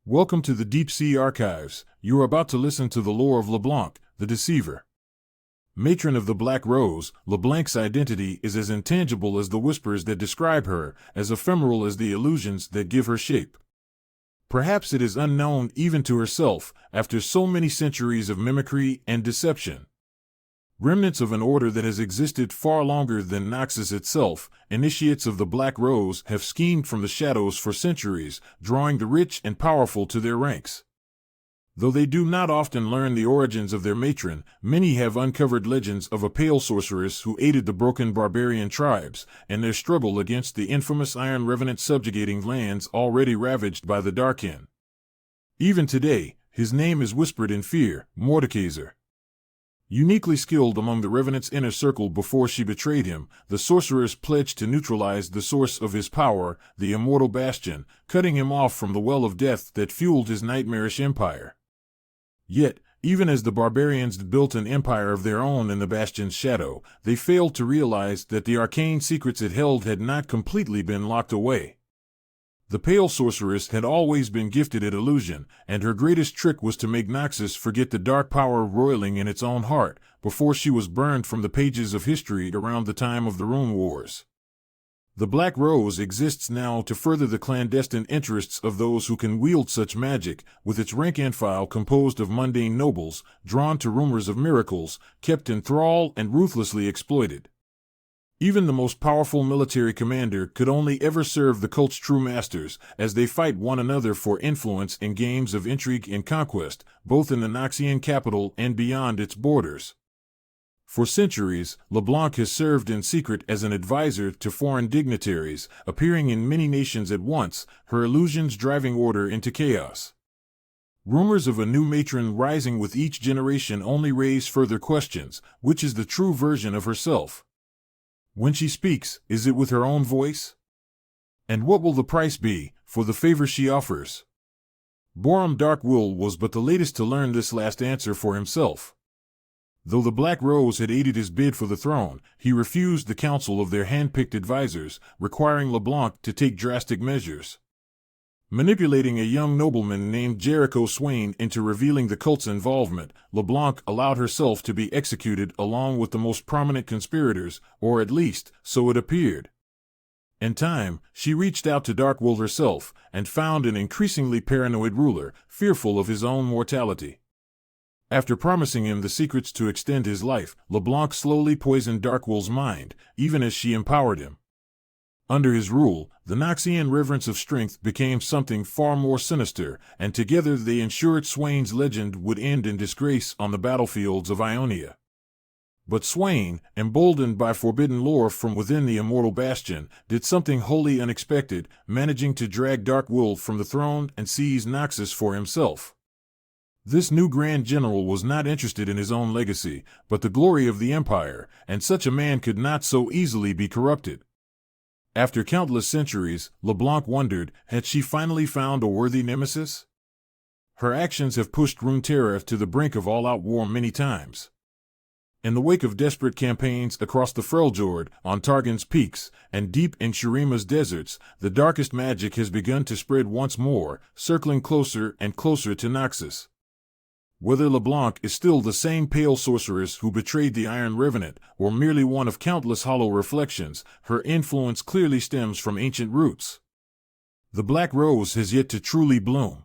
Welcome to the Deep Sea Archives. You are about to listen to the lore of Leblanc, the Deceiver. Matron of the Black Rose, Leblanc's identity is as intangible as the whispers that describe her, as ephemeral as the illusions that give her shape. Perhaps it is unknown even to herself, after so many centuries of mimicry and deception. Remnants of an order that has existed far longer than Noxus itself, initiates of the Black Rose have schemed from the shadows for centuries, drawing the rich and powerful to their ranks. Though they do not often learn the origins of their matron, many have uncovered legends of a pale sorceress who aided the broken barbarian tribes, and their struggle against the infamous Iron Revenant subjugating lands already ravaged by the Darkin. Even today, his name is whispered in fear, Mordekaiser. Uniquely skilled among the Revenant's inner circle before she betrayed him, the sorceress pledged to neutralize the source of his power, the immortal Bastion, cutting him off from the well of death that fueled his nightmarish empire. Yet, even as the barbarians built an empire of their own in the Bastion's shadow, they failed to realize that the arcane secrets it held had not completely been locked away. The pale sorceress had always been gifted at illusion, and her greatest trick was to make Noxus forget the dark power roiling in its own heart, before she was burned from the pages of history around the time of the Rune Wars. The Black Rose exists now to further the clandestine interests of those who can wield such magic, with its rank and file composed of mundane nobles, drawn to rumors of miracles, kept in thrall and ruthlessly exploited. Even the most powerful military commander could only ever serve the cult's true masters, as they fight one another for influence in games of intrigue and conquest, both in the Noxian capital and beyond its borders. For centuries, Leblanc has served in secret as an advisor to foreign dignitaries, appearing in many nations at once, her illusions driving order into chaos. Rumors of a new matron rising with each generation only raise further questions: which is the true version of herself? When she speaks, is it with her own voice? And what will the price be for the favor she offers? Boram Darkwill was but the latest to learn this last answer for himself. Though the Black Rose had aided his bid for the throne, he refused the counsel of their hand-picked advisors, requiring Leblanc to take drastic measures. Manipulating a young nobleman named Jericho Swain into revealing the cult's involvement, Leblanc allowed herself to be executed along with the most prominent conspirators, or at least, so it appeared. In time, she reached out to Darkwill herself, and found an increasingly paranoid ruler, fearful of his own mortality. After promising him the secrets to extend his life, Leblanc slowly poisoned Darkwill's mind, even as she empowered him. Under his rule, the Noxian reverence of strength became something far more sinister, and together they ensured Swain's legend would end in disgrace on the battlefields of Ionia. But Swain, emboldened by forbidden lore from within the immortal Bastion, did something wholly unexpected, managing to drag Darkwill from the throne and seize Noxus for himself. This new Grand General was not interested in his own legacy, but the glory of the Empire, and such a man could not so easily be corrupted. After countless centuries, Leblanc wondered, had she finally found a worthy nemesis? Her actions have pushed Runeterra to the brink of all-out war many times. In the wake of desperate campaigns across the Freljord, on Targon's peaks, and deep in Shurima's deserts, the darkest magic has begun to spread once more, circling closer and closer to Noxus. Whether Leblanc is still the same pale sorceress who betrayed the Iron Revenant, or merely one of countless hollow reflections, her influence clearly stems from ancient roots. The Black Rose has yet to truly bloom.